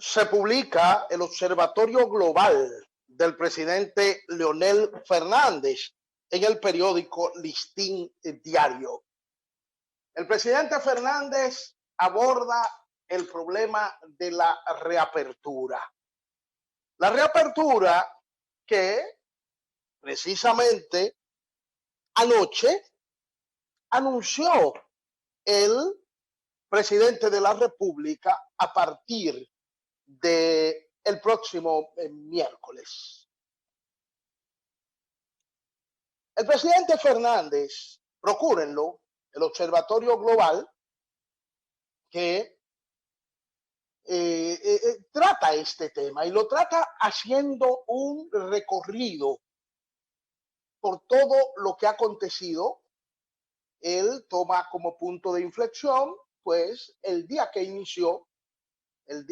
se publica el Observatorio Global del presidente Leonel Fernández en el periódico Listín Diario. El presidente Fernández aborda el problema de la reapertura. La reapertura que precisamente anoche anunció el presidente de la República a partir del próximo miércoles. El presidente Fernández, procúrenlo, el Observatorio Global, que trata este tema y lo trata haciendo un recorrido por todo lo que ha acontecido. Él toma como punto de inflexión, pues, el día que inició el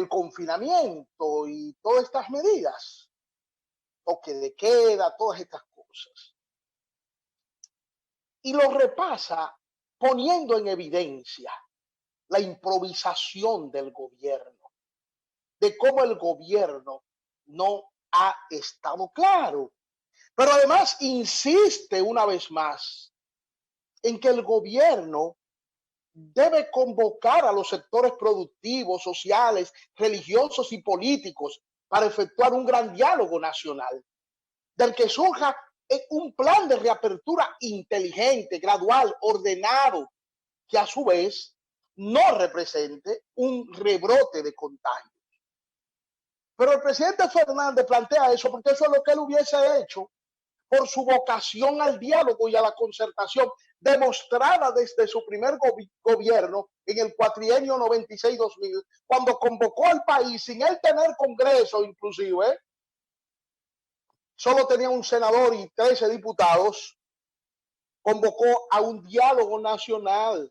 confinamiento y todas estas medidas, toque de queda, todas estas cosas. Y lo repasa poniendo en evidencia la improvisación del gobierno, de cómo el gobierno no ha estado claro. Pero además insiste una vez más en que el gobierno debe convocar a los sectores productivos, sociales, religiosos y políticos para efectuar un gran diálogo nacional, del que surja un plan de reapertura inteligente, gradual, ordenado, que a su vez no represente un rebrote de contagios. Pero el presidente Fernández plantea eso porque eso es lo que él hubiese hecho por su vocación al diálogo y a la concertación, demostrada desde su primer gobierno en el cuatrienio 96-2000, cuando convocó al país sin él tener congreso inclusive, solo tenía un senador y 13 diputados, convocó a un diálogo nacional.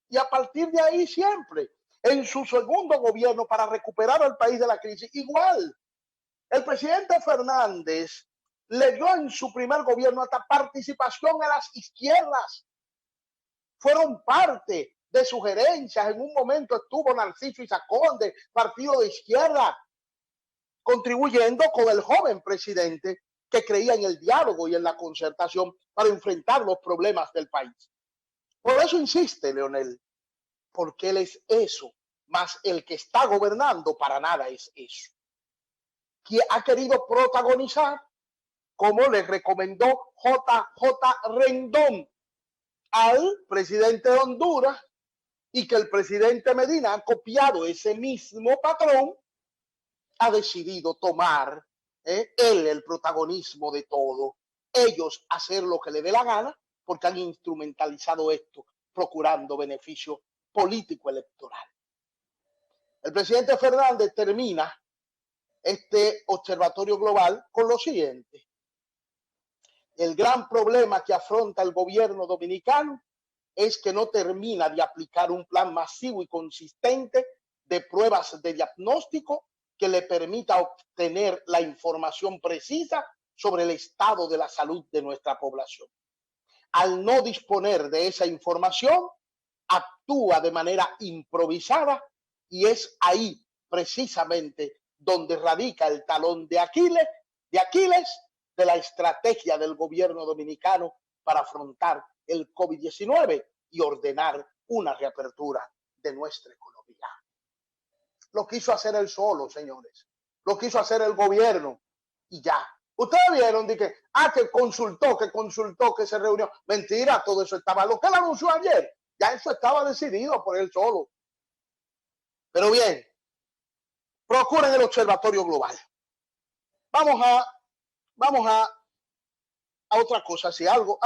Y a partir de ahí siempre, en su segundo gobierno para recuperar al país de la crisis, igual. El presidente Fernández le dio en su primer gobierno hasta participación a las izquierdas. Fueron parte de sugerencias. En un momento estuvo Narciso Isaconde, partido de izquierda, contribuyendo con el joven presidente que creía en el diálogo y en la concertación para enfrentar los problemas del país. Por eso insiste Leonel, porque él es eso, más el que está gobernando para nada es eso. Quien ha querido protagonizar, como le recomendó JJ Rendón al presidente de Honduras, y que el presidente Medina ha copiado ese mismo patrón, ha decidido tomar él el protagonismo de todo, ellos hacer lo que le dé la gana, porque han instrumentalizado esto, procurando beneficio político electoral. El presidente Fernández termina este observatorio global con lo siguiente: el gran problema que afronta el gobierno dominicano es que no termina de aplicar un plan masivo y consistente de pruebas de diagnóstico que le permita obtener la información precisa sobre el estado de la salud de nuestra población. Al no disponer de esa información, actúa de manera improvisada y es ahí precisamente donde radica el talón de Aquiles de la estrategia del gobierno dominicano para afrontar el COVID-19 y ordenar una reapertura de nuestra economía. Lo quiso hacer él solo, señores. Lo quiso hacer el gobierno y ya. Ustedes vieron de que consultó, que se reunió. Mentira, todo eso estaba. Lo que él anunció ayer, ya eso estaba decidido por él solo. Pero bien, procuren el observatorio global. Vamos a otra cosa, sí, algo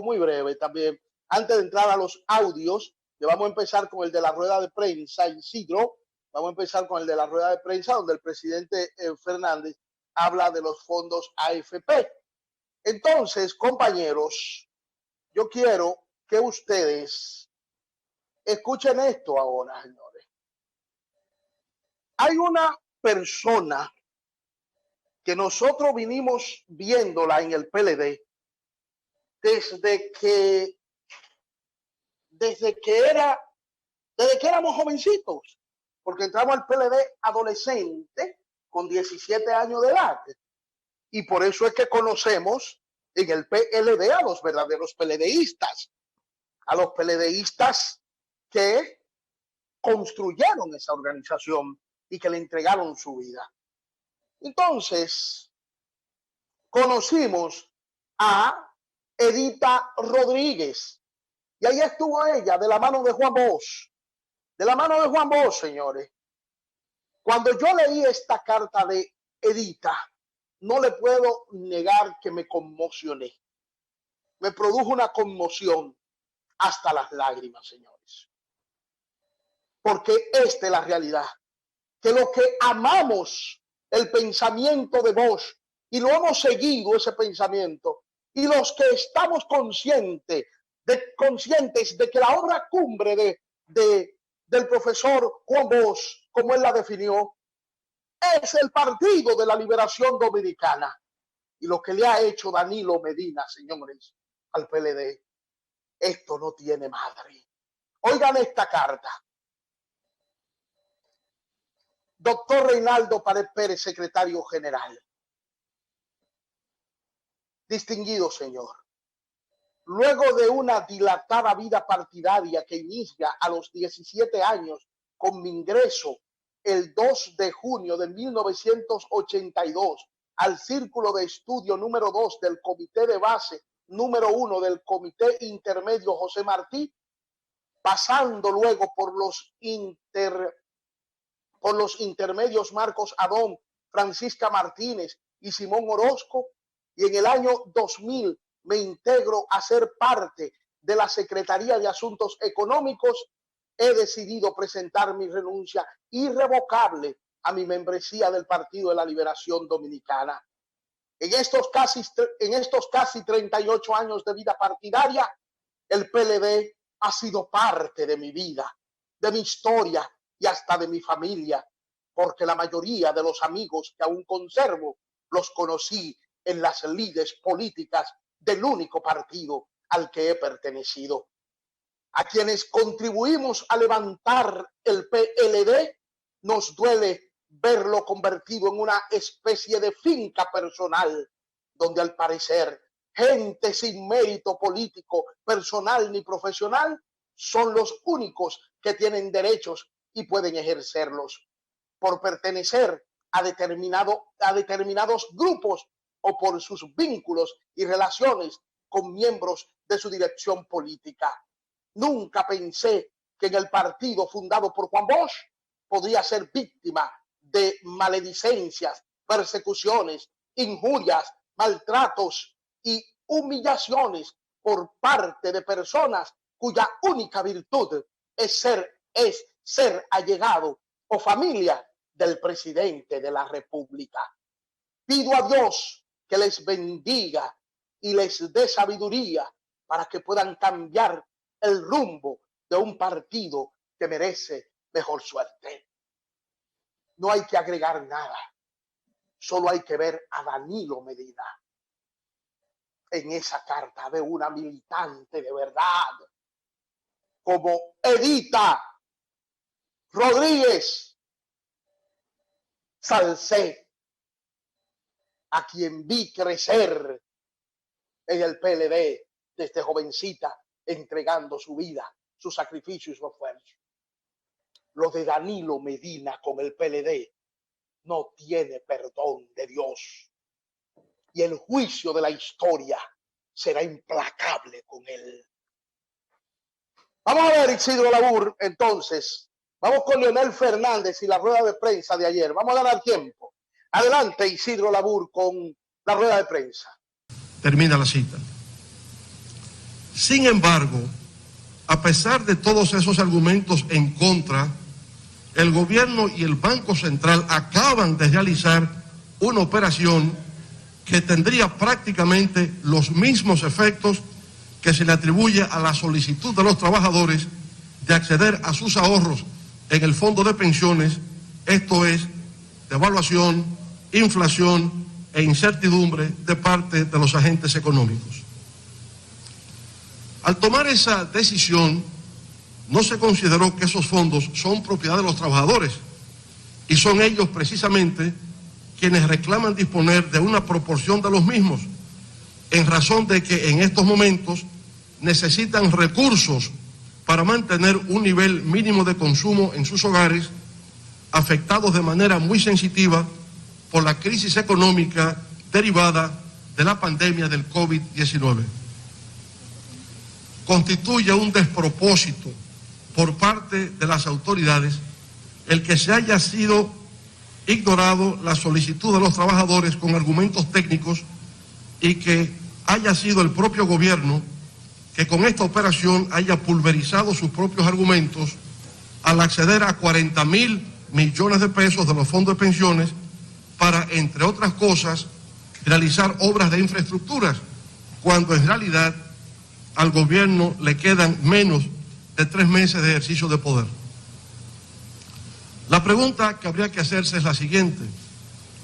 muy breve también. Antes de entrar a los audios, que vamos a empezar con el de la rueda de prensa, Isidro. Vamos a empezar con el de la rueda de prensa, donde el presidente Fernández habla de los fondos AFP. Entonces, compañeros, yo quiero que ustedes escuchen esto ahora, señores. Hay una persona que nosotros vinimos viéndola en el PLD desde que era desde que éramos jovencitos, porque entramos al PLD adolescente con 17 años de edad. Y por eso es que conocemos en el PLD a los verdaderos PLDistas, a los PLDistas que construyeron esa organización y que le entregaron su vida. Entonces, conocimos a Edita Rodríguez, y ahí estuvo ella, de la mano de Juan Bosch. De la mano de Juan Bosch, señores. Cuando yo leí esta carta de Edita, no le puedo negar que me conmocioné. Me produjo una conmoción hasta las lágrimas, señores. Porque esta es la realidad. Que los que amamos el pensamiento de Bosch y lo hemos seguido ese pensamiento, y los que estamos conscientes de que la obra cumbre del profesor Juan Bosch, como él la definió, es el Partido de la Liberación Dominicana. Y lo que le ha hecho Danilo Medina, señores, al PLD, esto no tiene madre. Oigan esta carta. Doctor Reinaldo Pared Pérez, secretario general. Distinguido señor, luego de una dilatada vida partidaria que inicia a los 17 años con mi ingreso el 2 de junio de 1982 al Círculo de Estudio número 2 del Comité de Base número 1 del Comité Intermedio José Martí, pasando luego por los intermedios Marcos Adón, Francisca Martínez y Simón Orozco, y en el año 2000 me integro a ser parte de la Secretaría de Asuntos Económicos. He decidido presentar mi renuncia irrevocable a mi membresía del Partido de la Liberación Dominicana. En estos casi 38 años de vida partidaria, el PLD ha sido parte de mi vida, de mi historia y hasta de mi familia, porque la mayoría de los amigos que aún conservo los conocí en las lides políticas del único partido al que he pertenecido. A quienes contribuimos a levantar el PLD, nos duele verlo convertido en una especie de finca personal, donde al parecer gente sin mérito político, personal ni profesional son los únicos que tienen derechos y pueden ejercerlos por pertenecer a determinados grupos o por sus vínculos y relaciones con miembros de su dirección política. Nunca pensé que en el partido fundado por Juan Bosch podría ser víctima de maledicencias, persecuciones, injurias, maltratos y humillaciones por parte de personas cuya única virtud es ser allegado o familia del presidente de la República. Pido a Dios que les bendiga y les dé sabiduría para que puedan cambiar el rumbo de un partido que merece mejor suerte. No hay que agregar nada, solo hay que ver a Danilo Medina en esa carta de una militante de verdad, como Edita Rodríguez Salcé, a quien vi crecer en el PLD desde jovencita, entregando su vida, su sacrificio y su esfuerzo. Lo de Danilo Medina con el PLD no tiene perdón de Dios. Y el juicio de la historia será implacable con él. Vamos a ver, Isidro Labur, entonces. Vamos con Leonel Fernández y la rueda de prensa de ayer. Vamos a ganar tiempo. Adelante, Isidro Labur, con la rueda de prensa. Termina la cita. Sin embargo, a pesar de todos esos argumentos en contra, el gobierno y el Banco Central acaban de realizar una operación que tendría prácticamente los mismos efectos que se le atribuye a la solicitud de los trabajadores de acceder a sus ahorros en el fondo de pensiones, esto es, devaluación, inflación e incertidumbre de parte de los agentes económicos. Al tomar esa decisión, no se consideró que esos fondos son propiedad de los trabajadores y son ellos precisamente quienes reclaman disponer de una proporción de los mismos, en razón de que en estos momentos necesitan recursos para mantener un nivel mínimo de consumo en sus hogares, afectados de manera muy sensitiva por la crisis económica derivada de la pandemia del COVID-19. Constituye un despropósito por parte de las autoridades el que se haya sido ignorado la solicitud de los trabajadores con argumentos técnicos y que haya sido el propio gobierno que con esta operación haya pulverizado sus propios argumentos al acceder a 40.000 millones de pesos de los fondos de pensiones para, entre otras cosas, realizar obras de infraestructuras, cuando en realidad al gobierno le quedan menos de 3 meses de ejercicio de poder. La pregunta que habría que hacerse es la siguiente: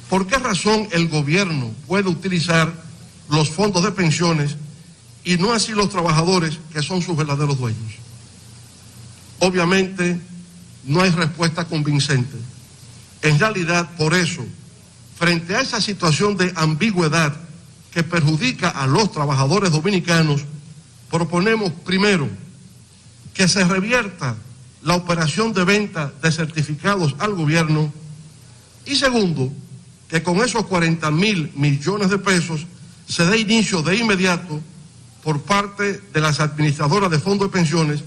¿por qué razón el gobierno puede utilizar los fondos de pensiones y no así los trabajadores, que son sus verdaderos dueños? Obviamente no hay respuesta convincente. En realidad, por eso, frente a esa situación de ambigüedad que perjudica a los trabajadores dominicanos, proponemos primero que se revierta la operación de venta de certificados al gobierno y segundo, que con esos 40.000 millones de pesos se dé inicio de inmediato por parte de las administradoras de fondos de pensiones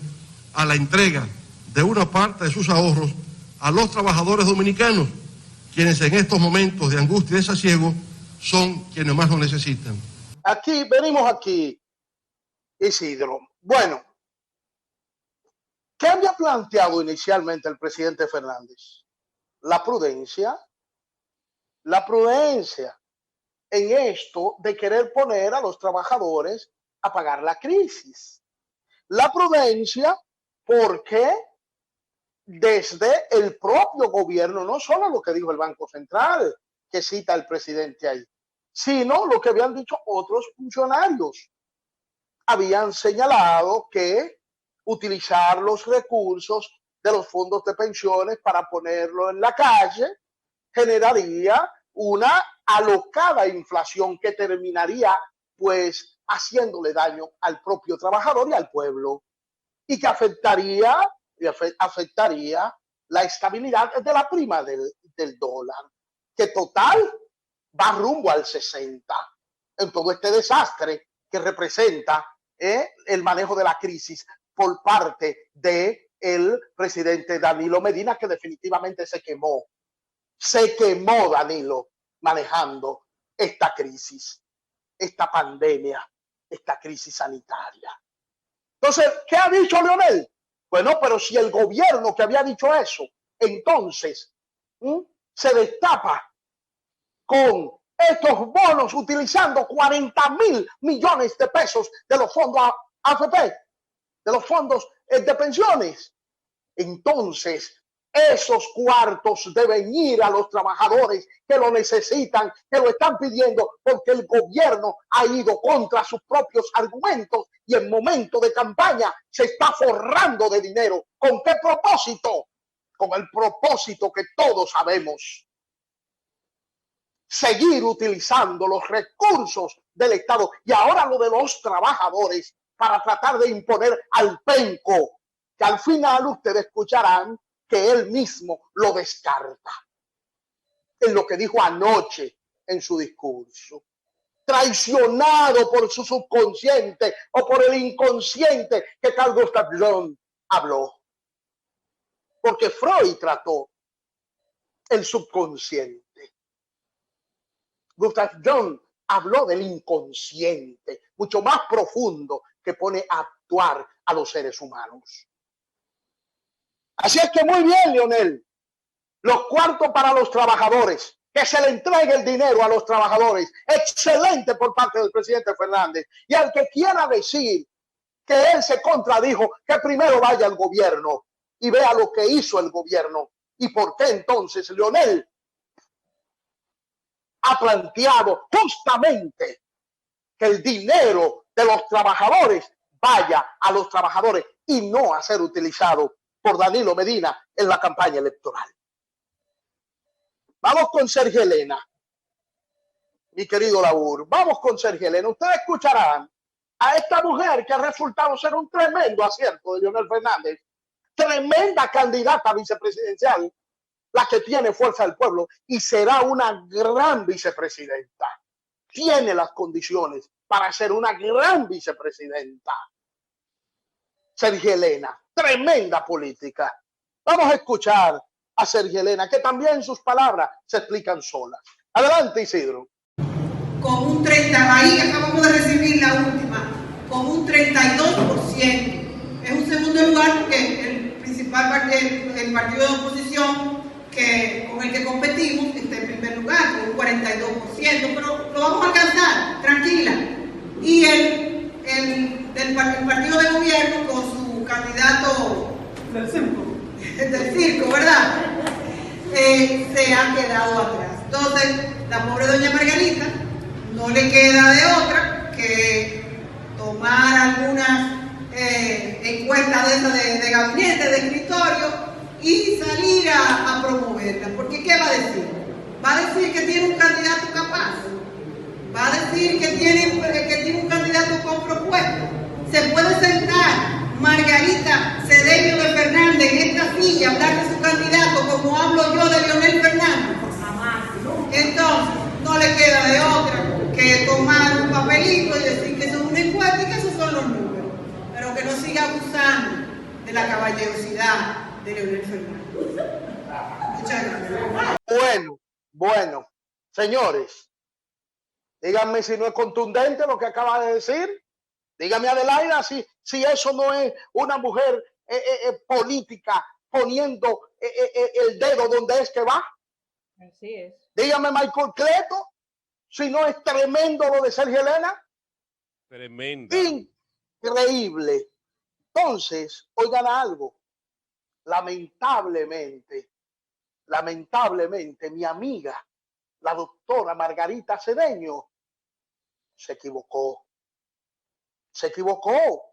a la entrega de una parte de sus ahorros a los trabajadores dominicanos, quienes en estos momentos de angustia y desasiego son quienes más lo necesitan. Venimos aquí, Isidro. Bueno, ¿qué había planteado inicialmente el presidente Fernández? La prudencia en esto de querer poner a los trabajadores a pagar la crisis. La prudencia porque desde el propio gobierno, no solo lo que dijo el Banco Central, que cita el presidente ahí, sino lo que habían dicho otros funcionarios. Habían señalado que utilizar los recursos de los fondos de pensiones para ponerlo en la calle generaría una alocada inflación que terminaría pues haciéndole daño al propio trabajador y al pueblo, y que afectaría la estabilidad de la prima del dólar, que total va rumbo al 60 en todo este desastre que representa el manejo de la crisis por parte del presidente Danilo Medina, que definitivamente se quemó Danilo manejando esta crisis, esta pandemia, esta crisis sanitaria. Entonces, ¿qué ha dicho Leonel? Bueno, pero si el gobierno que había dicho eso, entonces se destapa con estos bonos utilizando 40.000 millones de pesos de los fondos AFP, de los fondos de pensiones. Entonces, esos cuartos deben ir a los trabajadores que lo necesitan, que lo están pidiendo, porque el gobierno ha ido contra sus propios argumentos y en momento de campaña se está forrando de dinero. ¿Con qué propósito? Con el propósito que todos sabemos: seguir utilizando los recursos del Estado y ahora lo de los trabajadores para tratar de imponer al penco, que al final ustedes escucharán que él mismo lo descarta en lo que dijo anoche en su discurso, traicionado por su subconsciente o por el inconsciente que Carl Gustav Jung habló, porque Freud trató el subconsciente. Gustav Jung habló del inconsciente, mucho más profundo, que pone a actuar a los seres humanos. Así es que muy bien, Leonel, los cuartos para los trabajadores, que se le entregue el dinero a los trabajadores, excelente por parte del presidente Fernández. Y al que quiera decir que él se contradijo, que primero vaya al gobierno y vea lo que hizo el gobierno y por qué entonces Leonel ha planteado justamente que el dinero de los trabajadores vaya a los trabajadores y no a ser utilizado por Danilo Medina en la campaña electoral. Vamos con Sergio Elena, mi querido Laur. Vamos con Sergio Elena. Ustedes escucharán a esta mujer que ha resultado ser un tremendo acierto de Leonel Fernández, tremenda candidata vicepresidencial, la que tiene fuerza del pueblo y será una gran vicepresidenta. Tiene las condiciones para ser una gran vicepresidenta. Sergio Elena, tremenda política. Vamos a escuchar a Sergio Elena, que también sus palabras se explican solas. Adelante, Isidro. Con un 30%, ahí acabamos de recibir la última, con un 32%. Es un segundo lugar porque el principal el partido de oposición con el que competimos está en primer lugar, con un 42%, pero lo vamos a alcanzar, tranquila. Y el partido de gobierno con su candidato del circo, ¿verdad? Se ha quedado atrás. Entonces, la pobre doña Margarita no le queda de otra que tomar algunas encuestas de gabinete, de escritorio y salir a promoverla. Porque ¿qué va a decir? Va a decir que tiene un candidato capaz. Va a decir que tiene un candidato con propuesta. Se puede sentar Margarita Cedeño de Fernández en esta silla, hablar de su candidato como hablo yo de Leonel Fernández. Entonces, no le queda de otra que tomar un papelito y decir que eso es una encuesta y que esos son los números. Pero que no siga abusando de la caballerosidad de Leonel Fernández. Muchas gracias. Bueno, señores, díganme si no es contundente lo que acaba de decir. Dígame, Adelaida, si eso no es una mujer política poniendo el dedo donde es que va. Así es. Dígame, Michael Cleto, si no es tremendo lo de Sergio Elena. Tremendo. Increíble. Entonces, oigan algo. Lamentablemente, mi amiga, la doctora Margarita Cedeño, se equivocó. Se equivocó.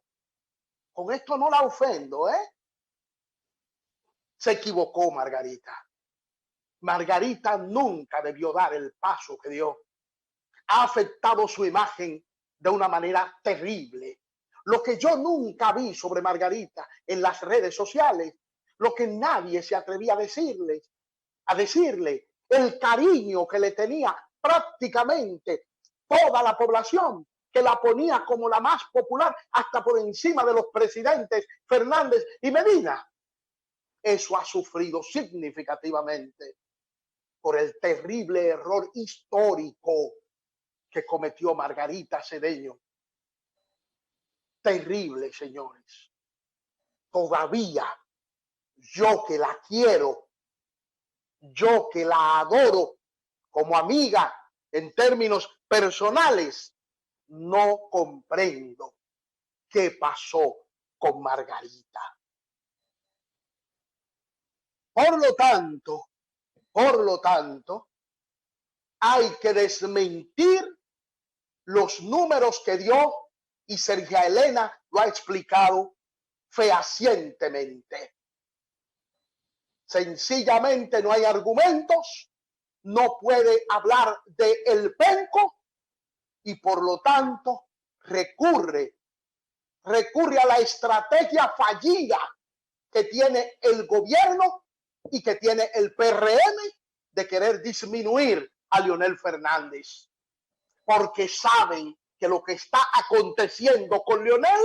Con esto no la ofendo, ¿eh? Se equivocó Margarita. Margarita nunca debió dar el paso que dio. Ha afectado su imagen de una manera terrible. Lo que yo nunca vi sobre Margarita en las redes sociales, lo que nadie se atrevía a decirle el cariño que le tenía prácticamente toda la población, que la ponía como la más popular hasta por encima de los presidentes Fernández y Medina. Eso ha sufrido significativamente por el terrible error histórico que cometió Margarita Cedeño. Terrible, señores. Todavía yo que la quiero, yo que la adoro como amiga en términos personales, no comprendo qué pasó con Margarita. Por lo tanto, hay que desmentir los números que dio y Sergio Elena lo ha explicado fehacientemente. Sencillamente no hay argumentos, no puede hablar de el penco y por lo tanto recurre a la estrategia fallida que tiene el gobierno y que tiene el PRM de querer disminuir a Leonel Fernández, porque saben que lo que está aconteciendo con Leonel,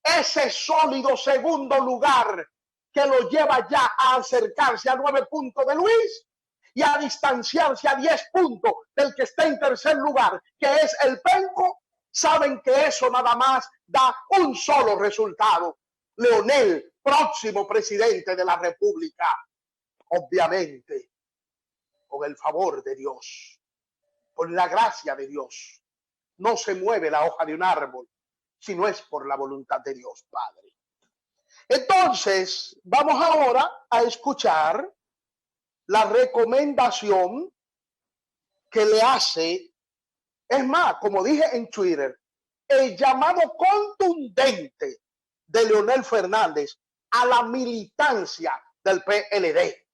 ese sólido segundo lugar que lo lleva ya a acercarse a 9 puntos de Luis y a distanciarse a 10 puntos del que está en tercer lugar, que es el penco, saben que eso nada más da un solo resultado: Leonel, próximo presidente de la República. Obviamente, con el favor de Dios, con la gracia de Dios, no se mueve la hoja de un árbol si no es por la voluntad de Dios, Padre. Entonces, vamos ahora a escuchar la recomendación que le hace, es más, como dije en Twitter, el llamado contundente de Leonel Fernández a la militancia del PLD.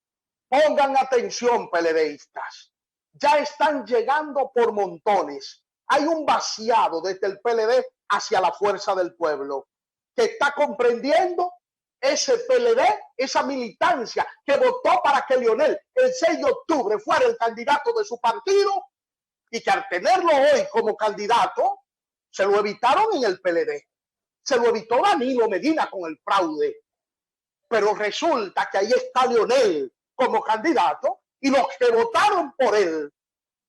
Pongan atención, PLDistas. Ya están llegando por montones. Hay un vaciado desde el PLD hacia la Fuerza del Pueblo, que está comprendiendo ese PLD, esa militancia que votó para que Leonel el 6 de octubre fuera el candidato de su partido, y que al tenerlo hoy como candidato, se lo evitaron en el PLD. Se lo evitó Danilo Medina con el fraude. Pero resulta que ahí está Leonel como candidato, y los que votaron por él,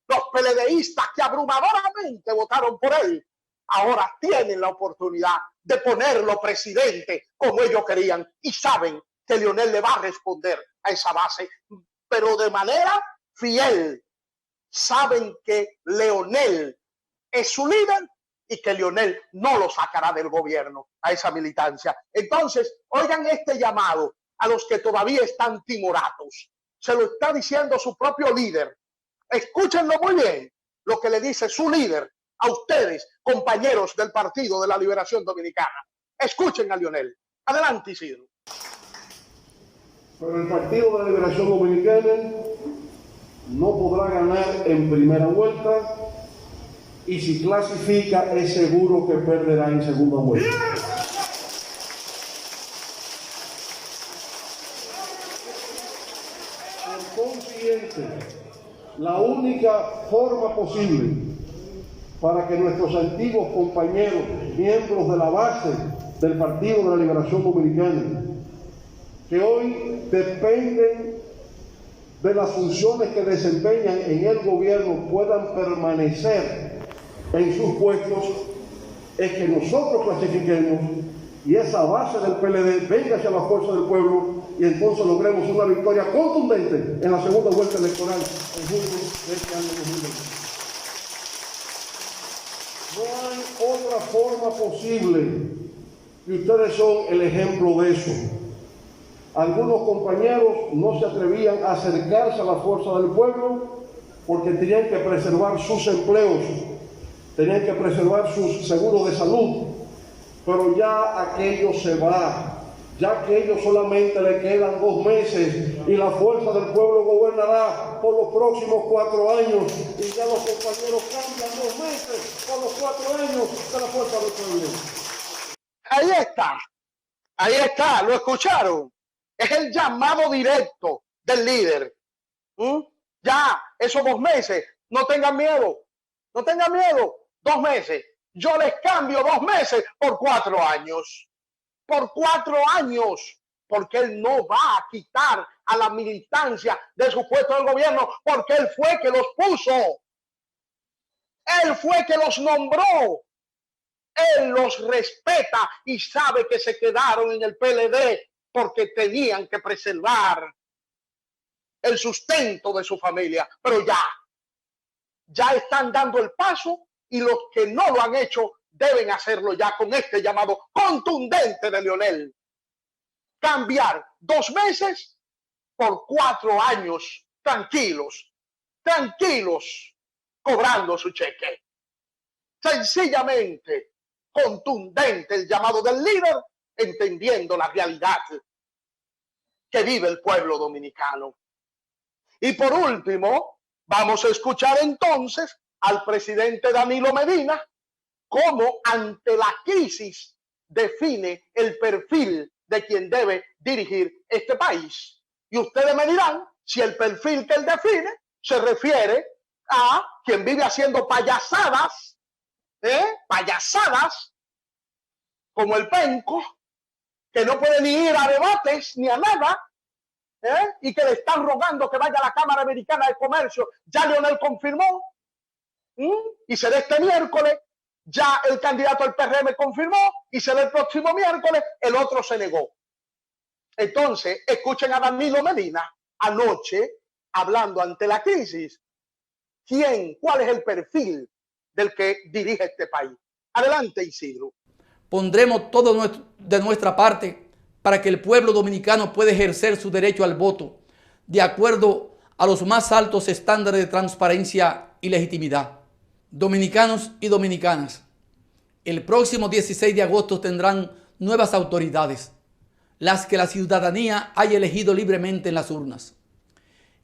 los PLDistas que abrumadoramente votaron por él, ahora tienen la oportunidad de ponerlo presidente como ellos querían, y saben que Leonel le va a responder a esa base, pero de manera fiel. Saben que Leonel es su líder y que Leonel no lo sacará del gobierno a esa militancia. Entonces, oigan este llamado a los que todavía están timoratos. Se lo está diciendo su propio líder. Escúchenlo muy bien, lo que le dice su líder a ustedes, compañeros del Partido de la Liberación Dominicana. Escuchen a Leonel. Adelante, Isidro. Pero el Partido de la Liberación Dominicana no podrá ganar en primera vuelta, y si clasifica es seguro que perderá en segunda vuelta. Por consiguiente, la única forma posible para que nuestros antiguos compañeros, miembros de la base del Partido de la Liberación Dominicana, que hoy dependen de las funciones que desempeñan en el gobierno, puedan permanecer en sus puestos, es que nosotros clasifiquemos y esa base del PLD venga hacia la Fuerza del Pueblo, y entonces logremos una victoria contundente en la segunda vuelta electoral en junio de este año 2020. No hay otra forma posible, y ustedes son el ejemplo de eso. Algunos compañeros no se atrevían a acercarse a la Fuerza del Pueblo porque tenían que preservar sus empleos, tenían que preservar sus seguros de salud, pero ya aquello se va, ya que ellos solamente le quedan 2 meses y la Fuerza del Pueblo gobernará por los próximos 4 años, y ya los compañeros cambian 2 meses por los 4 años de la Fuerza del Pueblo. Ahí está, ¿lo escucharon? Es el llamado directo del líder. Ya, esos 2 meses, no tengan miedo, 2 meses. Yo les cambio 2 meses por 4 años. Por 4 años, porque él no va a quitar a la militancia de su puesto del gobierno, porque él fue que los puso. Él fue que los nombró. Él los respeta y sabe que se quedaron en el PLD porque tenían que preservar el sustento de su familia. Pero ya están dando el paso, y los que no lo han hecho deben hacerlo ya con este llamado contundente de Leonel. Cambiar 2 meses por 4 años tranquilos, cobrando su cheque. Sencillamente contundente el llamado del líder, entendiendo la realidad que vive el pueblo dominicano. Y por último, vamos a escuchar entonces al presidente Danilo Medina cómo ante la crisis define el perfil de quien debe dirigir este país. Y ustedes me dirán si el perfil que él define se refiere a quien vive haciendo payasadas, como el penco, que no puede ni ir a debates ni a nada, y que le están rogando que vaya a la Cámara Americana de Comercio. Ya Leonel confirmó, y será este miércoles. Ya el candidato del PRM confirmó, y será el próximo miércoles. El otro se negó. Entonces, escuchen a Danilo Medina anoche hablando ante la crisis. ¿Cuál es el perfil del que dirige este país? Adelante, Isidro. Pondremos todo de nuestra parte para que el pueblo dominicano pueda ejercer su derecho al voto de acuerdo a los más altos estándares de transparencia y legitimidad. Dominicanos y dominicanas, el próximo 16 de agosto tendrán nuevas autoridades, las que la ciudadanía haya elegido libremente en las urnas.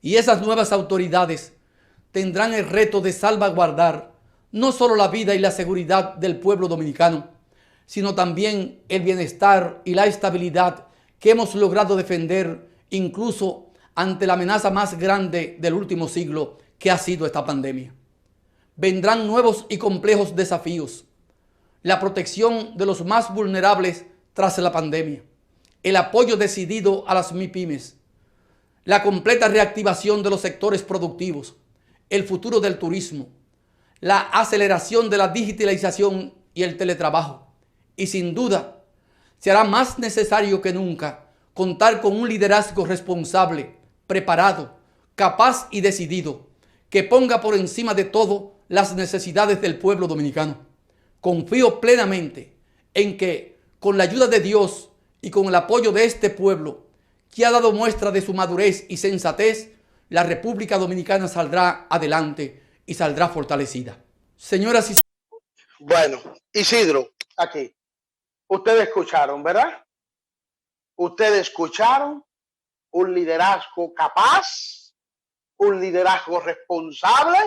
Y esas nuevas autoridades tendrán el reto de salvaguardar no solo la vida y la seguridad del pueblo dominicano, sino también el bienestar y la estabilidad que hemos logrado defender incluso ante la amenaza más grande del último siglo, que ha sido esta pandemia. Vendrán nuevos y complejos desafíos: la protección de los más vulnerables tras la pandemia, el apoyo decidido a las MIPYMES, la completa reactivación de los sectores productivos, el futuro del turismo, la aceleración de la digitalización y el teletrabajo. Y sin duda, será más necesario que nunca contar con un liderazgo responsable, preparado, capaz y decidido, que ponga por encima de todo las necesidades del pueblo dominicano. Confío plenamente en que, con la ayuda de Dios y con el apoyo de este pueblo, que ha dado muestra de su madurez y sensatez, la República Dominicana saldrá adelante y saldrá fortalecida. Señoras y Bueno, Isidro, aquí. Ustedes escucharon, ¿verdad? Ustedes escucharon un liderazgo capaz, un liderazgo responsable,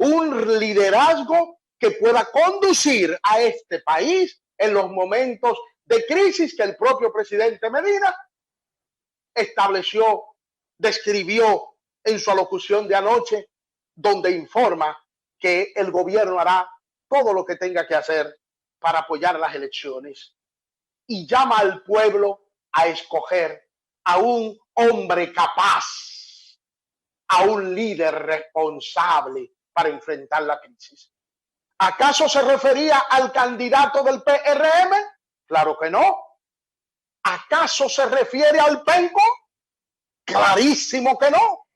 un liderazgo que pueda conducir a este país en los momentos de crisis que el propio presidente Medina estableció, describió en su alocución de anoche, donde informa que el gobierno hará todo lo que tenga que hacer para apoyar las elecciones, y llama al pueblo a escoger a un hombre capaz, a un líder responsable para enfrentar la crisis. ¿Acaso se refería al candidato del PRM? Claro que no. ¿Acaso se refiere al penco? Clarísimo que no.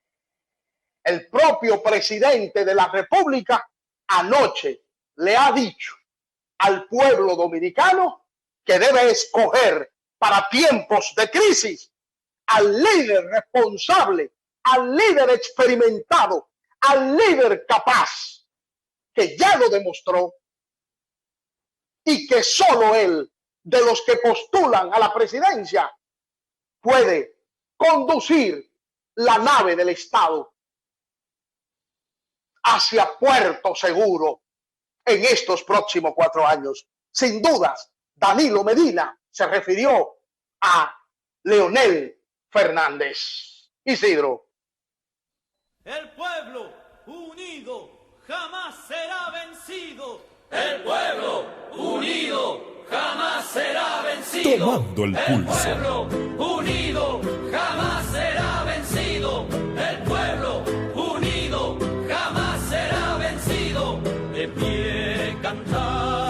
El propio presidente de la República anoche le ha dicho al pueblo dominicano que debe escoger para tiempos de crisis al líder responsable, al líder experimentado, al líder capaz, que ya lo demostró y que solo él, de los que postulan a la presidencia, puede conducir la nave del Estado hacia puerto seguro en estos próximos 4 años. Sin dudas, Danilo Medina se refirió a Leonel Fernández. Isidro. El pueblo unido jamás será vencido. El pueblo unido jamás será vencido. Tomando el pulso. El pueblo unido jamás será vencido. El pueblo unido jamás será vencido. De pie cantar.